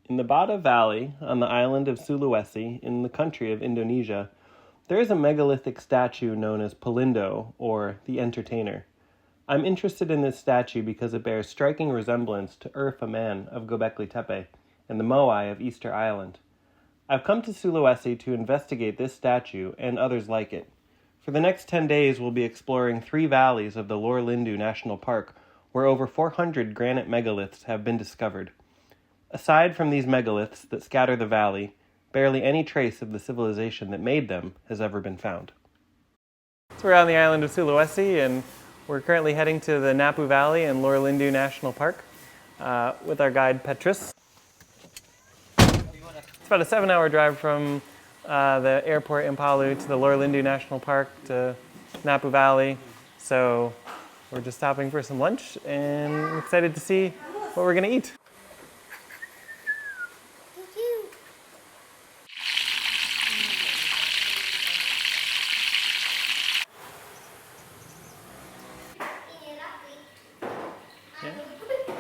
In the Bada Valley, on the island of Sulawesi, in the country of Indonesia, there is a megalithic statue known as Pelindo, or the Entertainer. I'm interested in this statue because it bears striking resemblance to Urfa Man of Göbekli Tepe and the Moai of Easter Island. I've come to Sulawesi to investigate this statue and others like it. For the next 10 days, we'll be exploring 3 valleys of the Lor Lindu National Park, where over 400 granite megaliths have been discovered. Aside from these megaliths that scatter the valley, barely any trace of the civilization that made them has ever been found. So we're on the island of Sulawesi, and we're currently heading to the Napu Valley and Lor Lindu National Park with our guide Petrus. It's about a 7-hour drive from the airport in Palu to the Lor Lindu National Park to Napu Valley. So we're just stopping for some lunch and I'm excited to see what we're going to eat.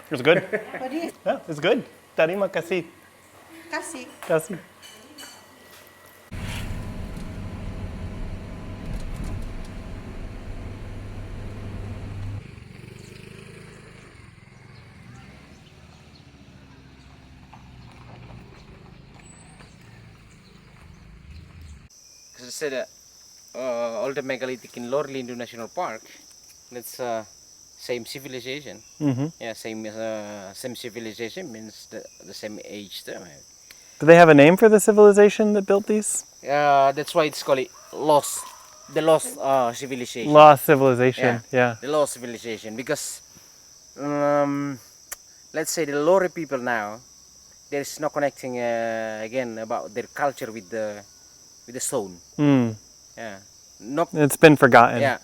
It was good. Yeah, it's good. Terima kasih. Kasih. Kasih. Because I said all the megalithic in Lor Lindu National Park, it's same civilization. Yeah, same civilization means the same age there. Do they have a name for the civilization that built these? That's why it's called the lost civilization. Lost civilization, yeah. The lost civilization, because let's say the Lori people now, there's no connecting again about their culture with the stone. Yeah, no. It's been forgotten. Yeah.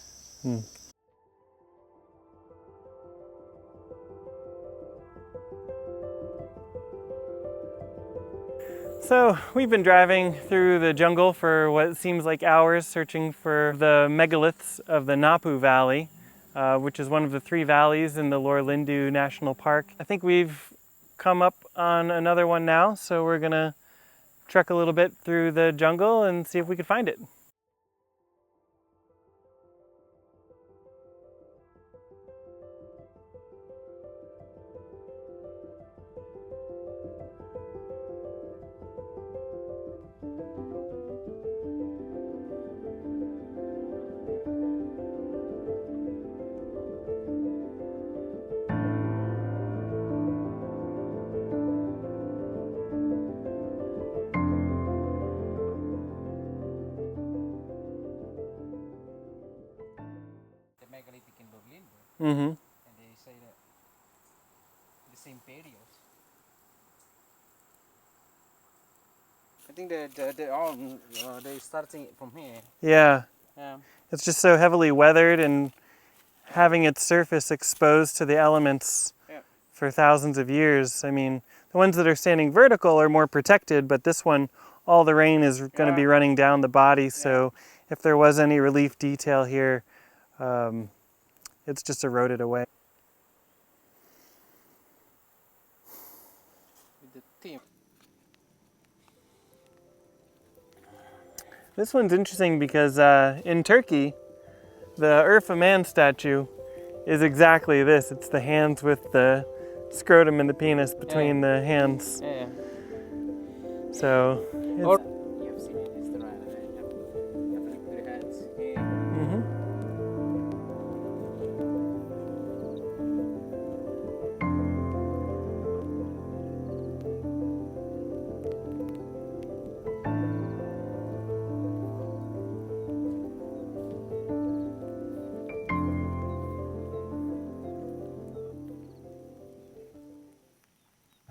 So we've been driving through the jungle for what seems like hours, searching for the megaliths of the Napu Valley, which is one of the 3 valleys in the Lor Lindu National Park. I think we've come up on another one now, so we're gonna trek a little bit through the jungle and see if we can find it. Megalithic in Lor Lindu, Mm-hmm. and they say that the same periods. I think they starting from here. Yeah. Yeah. It's just so heavily weathered and having its surface exposed to the elements for thousands of years. I mean, the ones that are standing vertical are more protected, but this one, all the rain is going to be running down the body, so if there was any relief detail here, it's just eroded away. With the team. This one's interesting because in Turkey, the Urfa Man statue is exactly this. It's the hands with the scrotum and the penis between the hands. Yeah. So it's, You have seen it. It's the right. You have to put your hands here.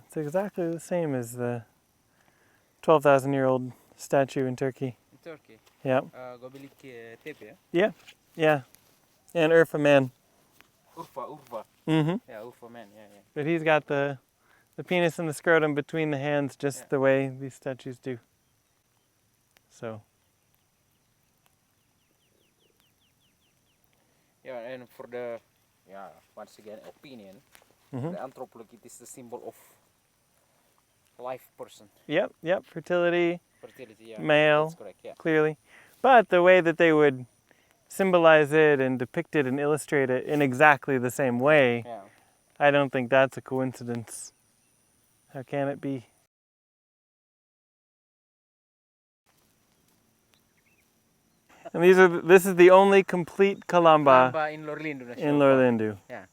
It's exactly the same as the 12,000-year-old statue in Turkey. In Turkey. Yeah. Göbekli Tepe. Yeah. And Urfa Man. Urfa. Mm-hmm. Yeah, Urfa Man. Yeah. But he's got the penis and the scrotum between the hands just the way these statues do. So. Yeah, and for the once again opinion, the anthropology, it is the symbol of live person. Yep. Fertility, Fertility, yeah. male, That's correct, yeah. clearly. But the way that they would symbolize it and depict it and illustrate it in exactly the same way, Yeah. I don't think that's a coincidence. How can it be? And this is the only complete Kalamba Kalamba in Lorlindu National in Park. Lorlindu. Yeah.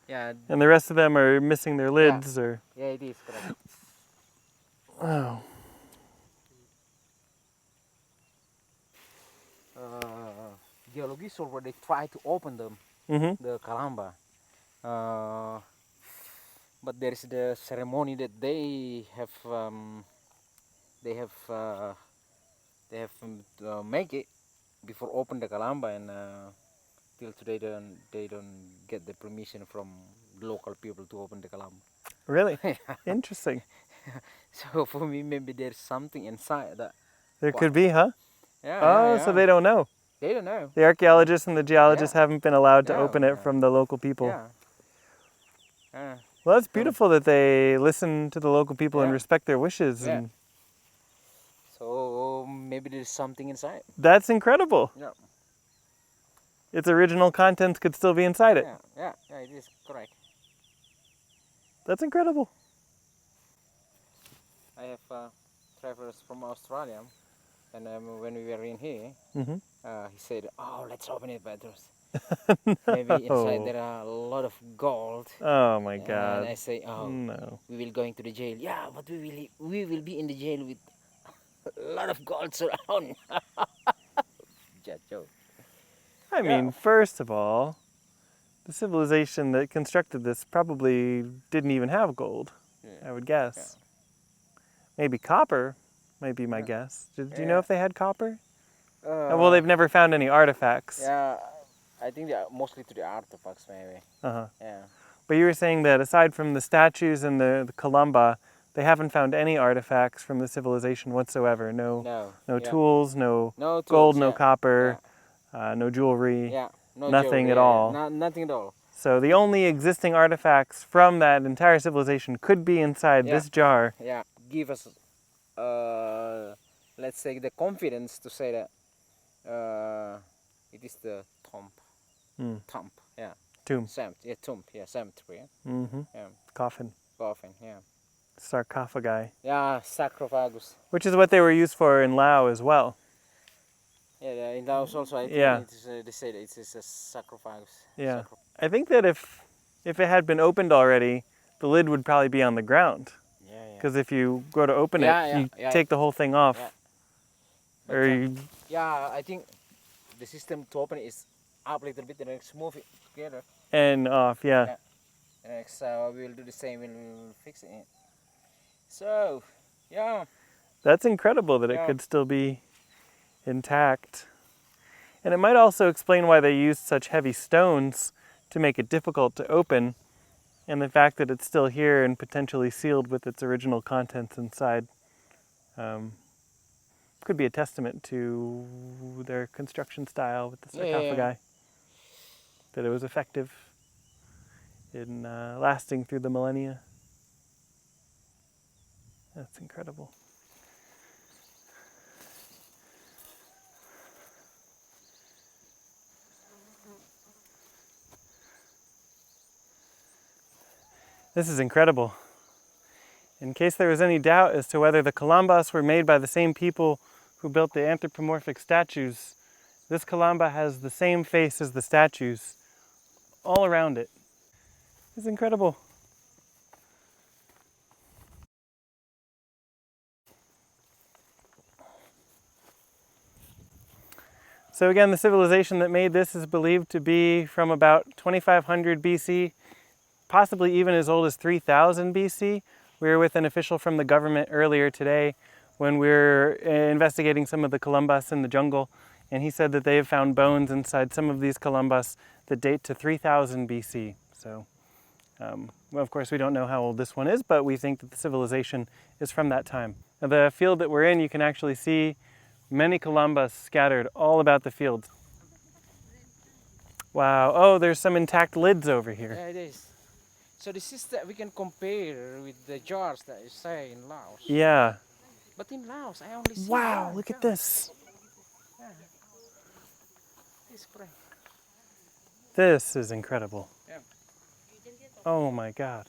Yeah. And the rest of them are missing their lids or... Yeah, it is correct. Oh. Geologists already try to open them, the Kalamba. But there is the ceremony that they have make it before open the Kalamba, and till today they don't get the permission from the local people to open the Kalamba. Really? Interesting. So for me, maybe there's something inside that. There could be, huh? Yeah, So they don't know. They don't know. The archaeologists and the geologists haven't been allowed to No, open it from the local people. Yeah. Well, it's beautiful that they listen to the local people and Yeah. respect their wishes. Yeah. And So maybe there's something inside. that's incredible. Yeah. Its original contents could still be inside it. Yeah, it is correct. That's incredible. I have travelers from Australia, and when we were in here, he said, "Oh, let's open it, Petrus. Maybe inside there are a lot of gold." Oh my God. And I say, "Oh, no. we will going to the jail." Yeah, but we will be in the jail with a lot of gold around. Just joke. I mean, first of all, the civilization that constructed this probably didn't even have gold, I would guess. Yeah. Maybe copper might be my guess. Do you know if they had copper? Well, they've never found any artifacts. Yeah, I think they are mostly to the artifacts, maybe. Yeah. But you were saying that aside from the statues and the Kalamba, they haven't found any artifacts from the civilization whatsoever. No tools, no tools, gold, no copper, no jewelry, nothing at all. Nothing at all. So the only existing artifacts from that entire civilization could be inside this jar. Yeah, give us, let's say, the confidence to say that it is the tomb. Tomb, yeah. Tomb. Tomb, yeah, cemetery. Yeah. Coffin. Coffin, yeah. Sarcophagi. Yeah, sarcophagus. Which is what they were used for in Laos as well. Yeah, in Laos also, I think they say that it's a sarcophagus. Yeah. I think that if it had been opened already, the lid would probably be on the ground. Because if you go to open it, you take the whole thing off. Yeah, I think the system to open it is up a little bit and then move it together. And off, yeah. And next we will do the same, we'll fix it. So, yeah. That's incredible that it could still be intact. And it might also explain why they used such heavy stones to make it difficult to open, and the fact that it's still here and potentially sealed with its original contents inside could be a testament to their construction style with the sarcophagi. That it was effective in lasting through the millennia. That's incredible. This is incredible. In case there was any doubt as to whether the Kalambas were made by the same people who built the anthropomorphic statues, this Kalamba has the same face as the statues all around it. It's incredible. So again, the civilization that made this is believed to be from about 2500 BC, possibly even as old as 3000 BC. We were with an official from the government earlier today when we were investigating some of the Kalambas in the jungle, and he said that they have found bones inside some of these Kalambas that date to 3000 BC. So, well, of course, we don't know how old this one is, but we think that the civilization is from that time. Now, the field that we're in, you can actually see many Kalambas scattered all about the field. Wow. Oh, there's some intact lids over here. Yeah, it is. So this is that we can compare with the jars that you say in Laos. Yeah. But in Laos, I only see Wow, one look at jar. this. Yeah. It's great. This is incredible. Yeah. Oh my God.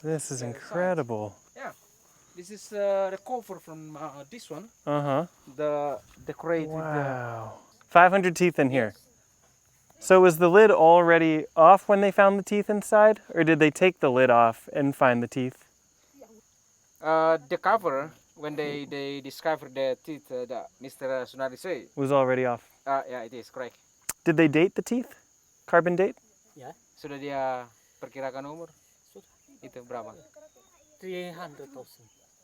This is incredible. Yeah. This is the cover from this one. Uh-huh. The decorated. Wow. 500 teeth in here. So was the lid already off when they found the teeth inside? Or did they take the lid off and find the teeth? The cover, when they discovered the teeth that Mr. Sunari say. Was already off. Yeah, it is correct. Did they date the teeth? Carbon date? Ya. Sudah dia perkirakan umur? Sudah. Itu berapa? 300,000.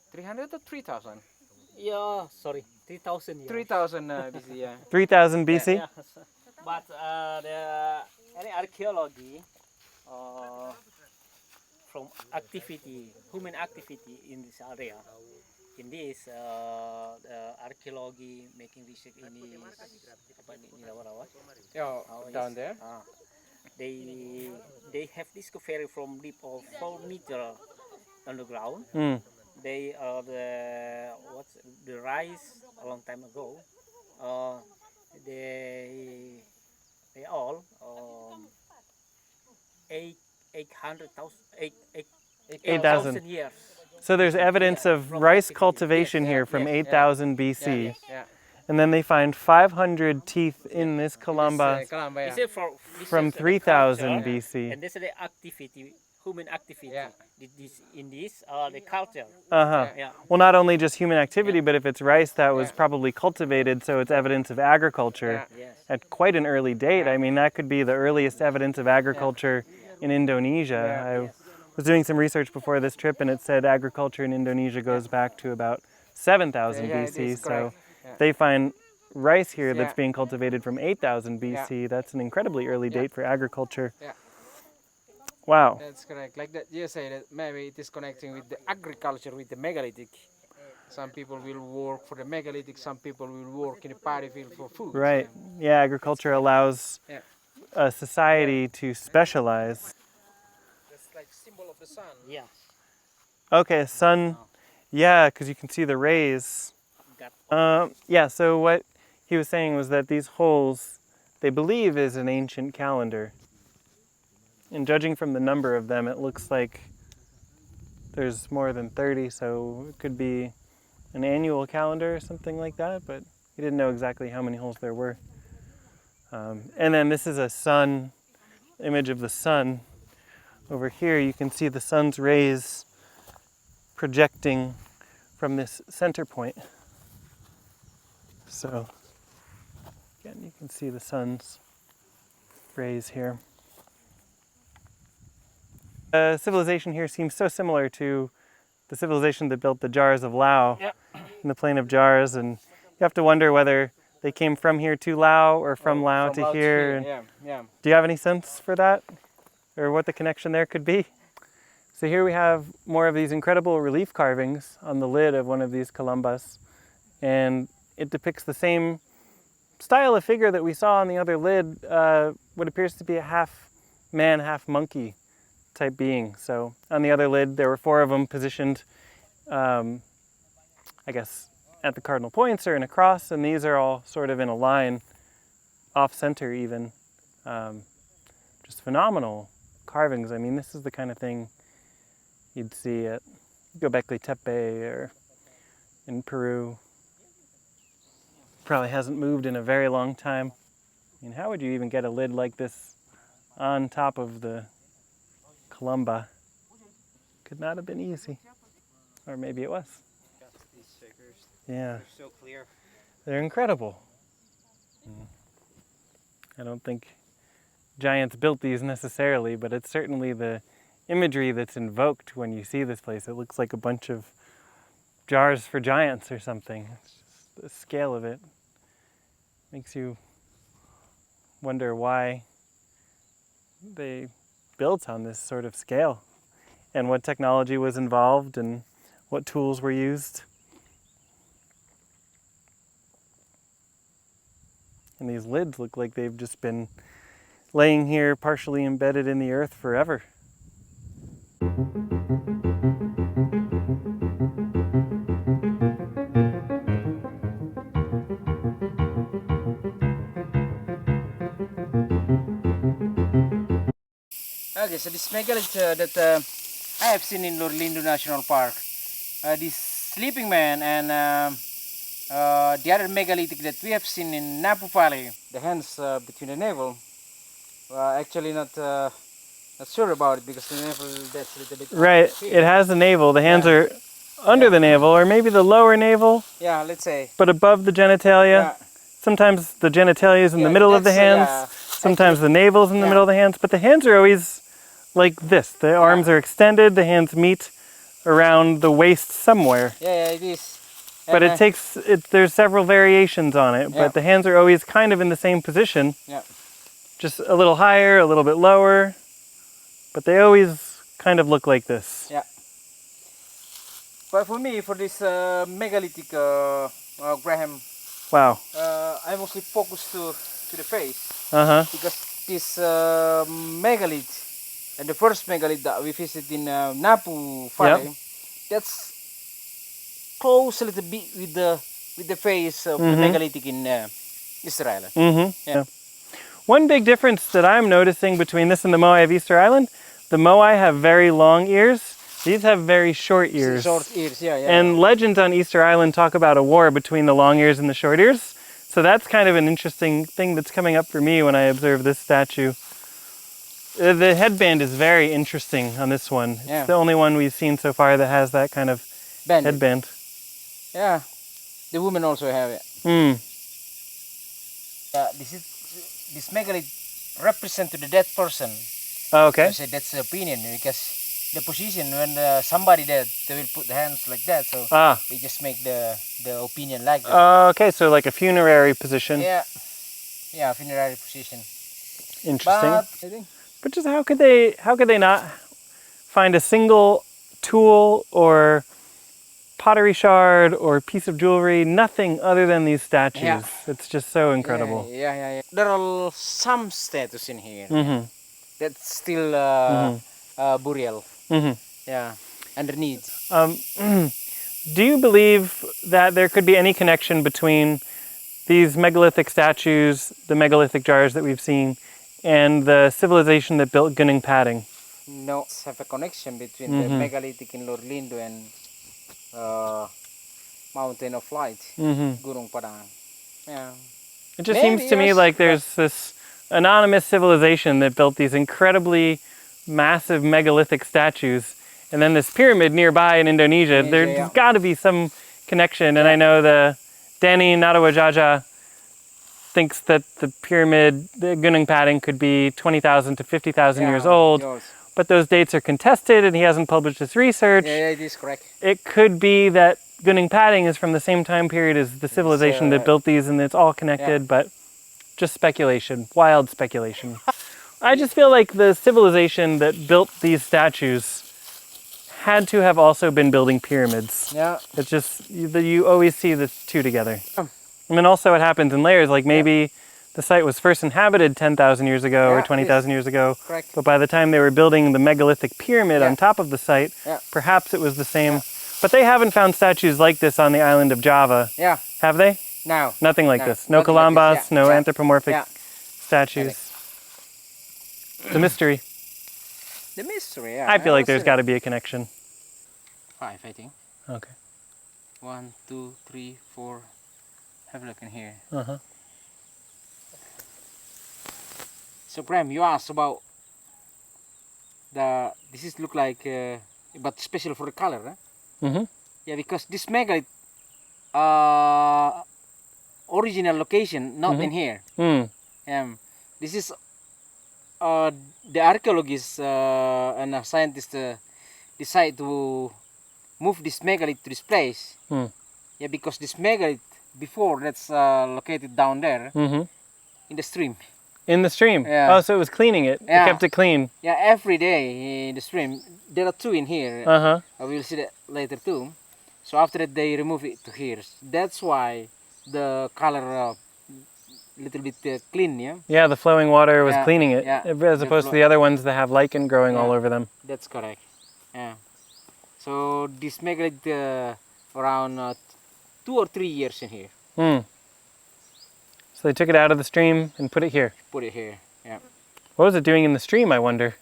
300 atau 3000? Yeah, sorry, 3,000 years. 3000 BC, yeah. 3000 BC? Yeah. But any archaeology from activity, human activity in this area, in this archaeology making research in Down there. They have discovered from deep of 4 meter underground. Mm. They the rise a long time ago. They all 8,000 years. So there's evidence of rice cultivation here from 8,000 BC. Yeah. And then they find 500 teeth in this Kalamba Kalamba, This yeah. is from this is the 3000 culture, BC. and this is the activity, human activity. Yeah. The culture. Uh-huh. Yeah. Well, not only just human activity, but if it's rice that was probably cultivated, so it's evidence of agriculture Yes. at quite an early date. I mean, that could be the earliest evidence of agriculture in Indonesia. was doing some research before this trip, and it said agriculture in Indonesia goes back to about 7,000 Yeah, it BC. is So correct. Yeah. they find rice here that's Yeah. being cultivated from 8,000 BC. That's an incredibly early date for agriculture. Yeah. Wow. That's correct. Like that, you say that maybe it is connecting with the agriculture with the megalithic. Some people will work for the megalithic. Some people will work in the paddy field for food. Right. Yeah, agriculture allows Yeah. a society to specialize. That's like symbol of the sun. Yeah. Okay, sun. Yeah, because you can see the rays. Got Yeah, so what he was saying was that these holes, they believe, is an ancient calendar. And judging from the number of them, it looks like there's more than 30, so it could be an annual calendar or something like that, but he didn't know exactly how many holes there were. And then this is a sun, image of the sun. Over here you can see the sun's rays projecting from this center point. So again, you can see the sun's rays here. Civilization here seems so similar to the civilization that built the jars of Lao in the plain of jars, and you have to wonder whether they came from here to Lao or from Lao to here. And Yeah. do you have any sense for that, or what the connection there could be? So here we have more of these incredible relief carvings on the lid of one of these calambas, and it depicts the same style of figure that we saw on the other lid, what appears to be a half man, half monkey type being. So on the other lid, there were 4 of them positioned, I guess, at the cardinal points or in a cross, and these are all sort of in a line, off center even. Just phenomenal carvings. I mean, this is the kind of thing you'd see at Göbekli Tepe or in Peru. Probably hasn't moved in a very long time. I mean, how would you even get a lid like this on top of the Calamba? Could not have been easy. Or maybe it was. These figures, Yeah, they're so clear. they're incredible. I don't think giants built these necessarily, but it's certainly the imagery that's invoked when you see this place. It looks like a bunch of jars for giants or something. It's just the scale of it makes you wonder why they built on this sort of scale and what technology was involved and what tools were used. And these lids look like they've just been laying here partially embedded in the earth forever. Okay, so this megalith that I have seen in Lorlindo National Park, this sleeping man and the other megalithic that we have seen in Napu Valley, the hands between the navel, actually not sure about it because the navel that's a little bit Right, it has the navel. The hands are under the navel, or maybe the lower navel, Yeah, let's say. but above the genitalia. Yeah. Sometimes the genitalia is in the middle of the that's, hands. Sometimes the navel's in the middle of the hands, but the hands are always like this. The arms are extended, the hands meet around the waist somewhere. Yeah, it is. But And, it takes, there's several variations on it, Yeah. but the hands are always kind of in the same position. Yeah. Just a little higher, a little bit lower, but they always kind of look like this. Yeah. But for me, for this megalithic Graham, Wow. I mostly focus to the face Uh-huh. because this megalith and the first megalith that we visited in Napu Valley, that's close a little bit with the face of the megalithic in Israel. Yeah. One big difference that I'm noticing between this and the Moai of Easter Island, the Moai have very long ears. These have very short ears. Short ears, yeah. And legends on Easter Island talk about a war between the long ears and the short ears. So that's kind of an interesting thing that's coming up for me when I observe this statue. The headband is very interesting on this one. It's the only one we've seen so far that has that kind of headband. Yeah, the women also have it. This megalith represent to the dead person. Oh, okay. So that's the opinion because the position when somebody dead, they will put the hands like that. So they just make the opinion like that. Okay, so like a funerary position. Yeah, yeah, funerary position. Interesting. But I think But just how could they not find a single tool or pottery shard or piece of jewelry, nothing other than these statues? Yeah. It's just so incredible. Yeah. There are some statues in here that's still burial. Yeah, underneath. Do you believe that there could be any connection between these megalithic statues, the megalithic jars that we've seen, and the civilization that built Gunung Padang? No, have a connection between the megalithic in Lorlindo and Mountain of Light, Gunung Padang. Yeah. It just seems to me like there's this anonymous civilization that built these incredibly massive megalithic statues, and then this pyramid nearby in Indonesia. There's got to be some connection, and I know the Danny Nadawajaja thinks that the pyramid, the Gunung Padang, could be 20,000 to 50,000 years old, but those dates are contested, and he hasn't published his research. Yeah, it is correct. It could be that Gunung Padang is from the same time period as the civilization that built these, and it's all connected, but just speculation, wild speculation. I just feel like the civilization that built these statues had to have also been building pyramids. Yeah. It's just, you always see the two together. And then also it happens in layers, like maybe the site was first inhabited 10,000 years ago or 20,000 years ago, but by the time they were building the megalithic pyramid on top of the site, perhaps it was the same. But they haven't found statues like this on the island of Java, have they? No. Nothing like this. No Kalambas, no anthropomorphic statues. It's a mystery. The mystery, I feel like there's got to be a connection. 5, I think. Okay. 1, 2, 3, 4. Have a look in here. So, Graham, you asked about this is look like, but special for the color, huh? Yeah, because this megalith, original location, not in here. This is the archaeologists and scientists decide to move this megalith to this place. Yeah, because this megalith before that's located down there in the stream. In the stream? Yeah. Oh, so it was cleaning it. It kept it clean. Yeah, every day in the stream. There are 2 in here. We'll see that later too. So after that they remove it to here. That's why the color little bit clean, yeah? Yeah, the flowing water was cleaning it, as opposed to the other ones that have lichen growing all over them. That's correct. Yeah. So this megalith around 2 or 3 years in here. So they took it out of the stream and put it here. Put it here, yeah. What was it doing in the stream, I wonder?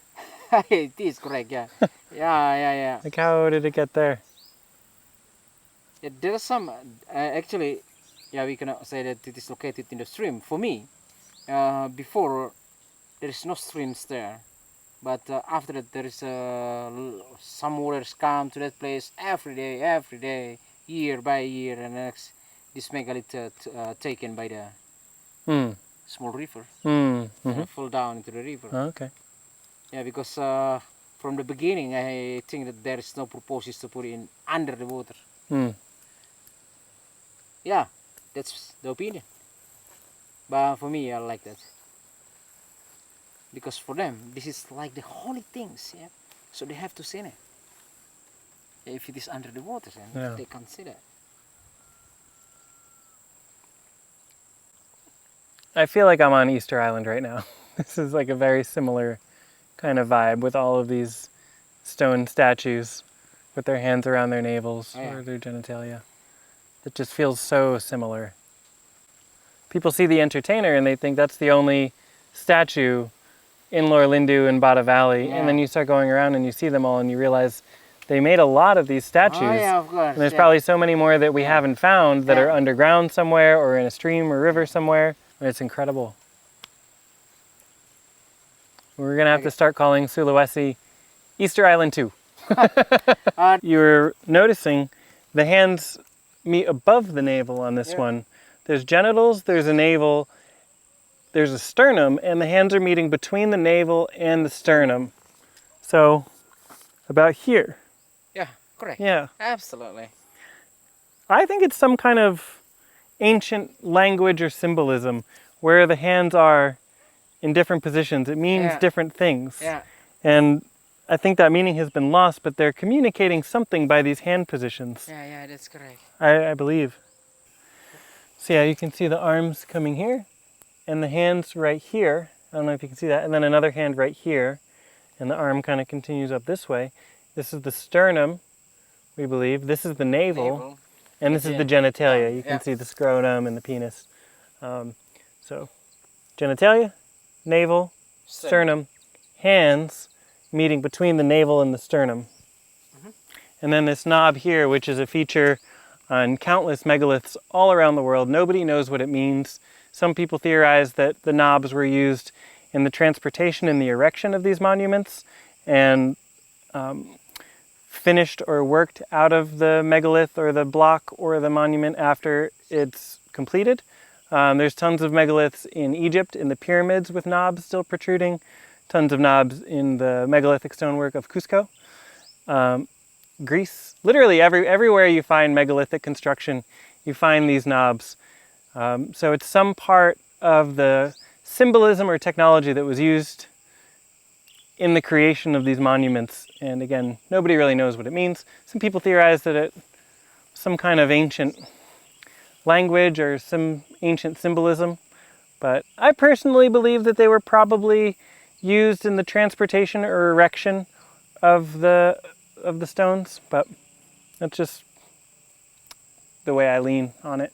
It is correct, yeah. Yeah. Like, how did it get there? There are some, actually, we cannot say that it is located in the stream. For me, before, there is no streams there. But after that, there is some waters come to that place every day, year by year, and next, this megalith taken by the small river, fall down into the river. Okay. Yeah, because from the beginning, I think that there is no purposes to put it in under the water. Yeah, that's the opinion. But for me, I like that. Because for them, this is like the holy things, yeah. So they have to see it. If it is under the water, then they can't see that. I feel like I'm on Easter Island right now. This is like a very similar kind of vibe with all of these stone statues with their hands around their navels or their genitalia. It just feels so similar. People see the entertainer and they think that's the only statue in Lorlindu and Bada Valley, and then you start going around and you see them all and you realize they made a lot of these statues. Oh, yeah, of course. And there's probably so many more that we haven't found that are underground somewhere or in a stream or river somewhere. It's incredible. We're going to have to start calling Sulawesi Easter Island 2. You're noticing the hands meet above the navel on this one. There's genitals, there's a navel, there's a sternum, and the hands are meeting between the navel and the sternum. So about here. Yeah, correct. Yeah. Absolutely. I think it's some kind of ancient language or symbolism where the hands are in different positions. It means Yeah. different things. Yeah. And I think that meaning has been lost, but they're communicating something by these hand positions. Yeah, that's correct. I believe. So yeah, you can see the arms coming here and the hands right here. I don't know if you can see that. And then another hand right here. And the arm kind of continues up this way. This is the sternum, we believe. This is the navel. And this is the genitalia. You can see the scrotum and the penis. So genitalia, navel, sternum, hands meeting between the navel and the sternum. And then this knob here, which is a feature on countless megaliths all around the world. Nobody knows what it means. Some people theorize that the knobs were used in the transportation and the erection of these monuments and finished or worked out of the megalith or the block or the monument after it's completed. There's tons of megaliths in Egypt, in the pyramids with knobs still protruding, tons of knobs in the megalithic stonework of Cusco. Greece, literally everywhere you find megalithic construction, you find these knobs. So it's some part of the symbolism or technology that was used in the creation of these monuments. And again, nobody really knows what it means. Some people theorize that it's some kind of ancient language or some ancient symbolism. But I personally believe that they were probably used in the transportation or erection of the stones, but that's just the way I lean on it.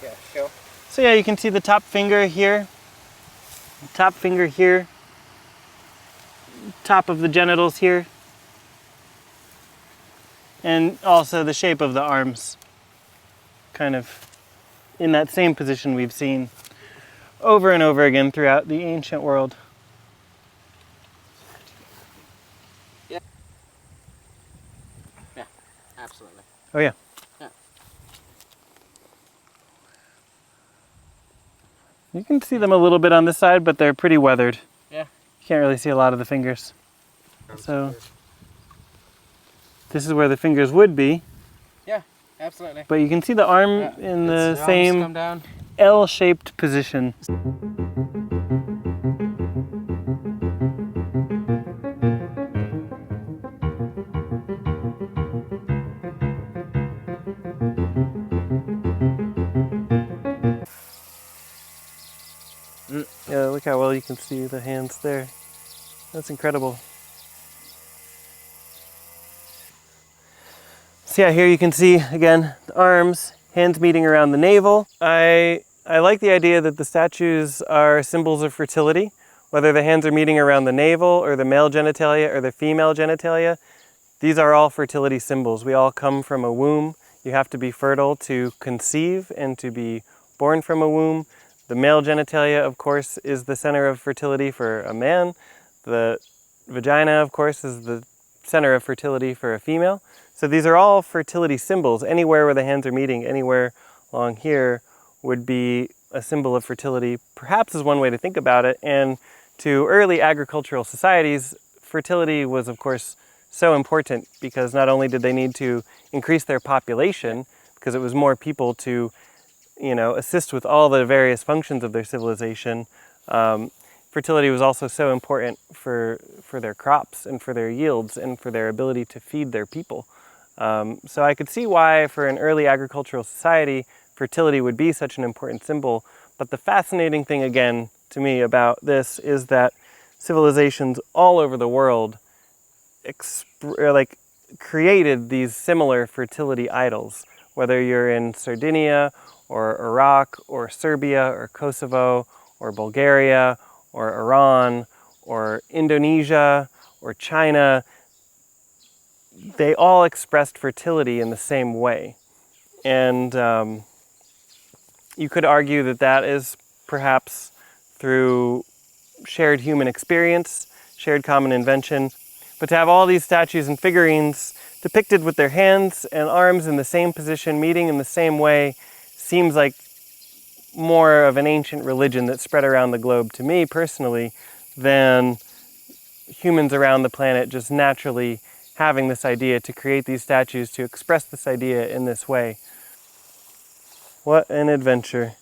Yeah, sure. So yeah, you can see the top finger here, top of the genitals here, and also the shape of the arms, kind of in that same position we've seen over and over again throughout the ancient world. Yeah. Yeah, absolutely. Oh yeah. Yeah. You can see them a little bit on this side, but they're pretty weathered. Yeah. You can't really see a lot of the fingers. So this is where the fingers would be. Yeah, absolutely. But you can see the arm in the same come down. L-shaped position. Yeah, look how well you can see the hands there. That's incredible. So yeah, here you can see, again, the arms, hands meeting around the navel. I like the idea that the statues are symbols of fertility, whether the hands are meeting around the navel or the male genitalia or the female genitalia. These are all fertility symbols. We all come from a womb. You have to be fertile to conceive and to be born from a womb. The male genitalia, of course, is the center of fertility for a man. The vagina, of course, is the center of fertility for a female. So these are all fertility symbols. Anywhere where the hands are meeting, anywhere along here would be a symbol of fertility, perhaps is one way to think about it. And to early agricultural societies, fertility was, of course, so important because not only did they need to increase their population, because it was more people to assist with all the various functions of their civilization, fertility was also so important for their crops and for their yields and for their ability to feed their people. So I could see why for an early agricultural society, fertility would be such an important symbol. But the fascinating thing again to me about this is that civilizations all over the world created these similar fertility idols, whether you're in Sardinia or Iraq or Serbia or Kosovo or Bulgaria or Iran or Indonesia or China. They all expressed fertility in the same way. And You could argue that that is perhaps through shared human experience, shared common invention. But to have all these statues and figurines depicted with their hands and arms in the same position, meeting in the same way, seems like more of an ancient religion that spread around the globe to me personally than humans around the planet just naturally having this idea to create these statues, to express this idea in this way. What an adventure.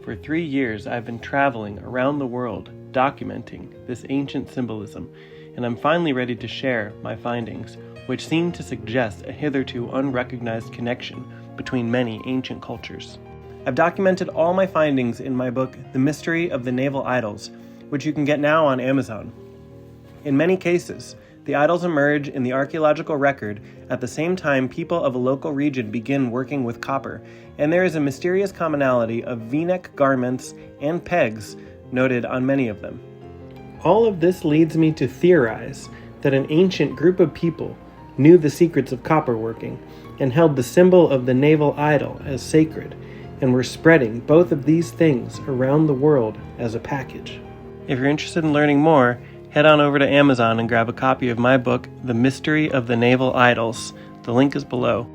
For 3 years, I've been traveling around the world documenting this ancient symbolism, and I'm finally ready to share my findings, which seem to suggest a hitherto unrecognized connection between many ancient cultures. I've documented all my findings in my book, The Mystery of the Naval Idols, which you can get now on Amazon. In many cases, the idols emerge in the archaeological record at the same time people of a local region begin working with copper, and there is a mysterious commonality of V-neck garments and pegs noted on many of them. All of this leads me to theorize that an ancient group of people knew the secrets of copper working and held the symbol of the naval idol as sacred, and were spreading both of these things around the world as a package. If you're interested in learning more, head on over to Amazon and grab a copy of my book, The Mystery of the Naval Idols. The link is below.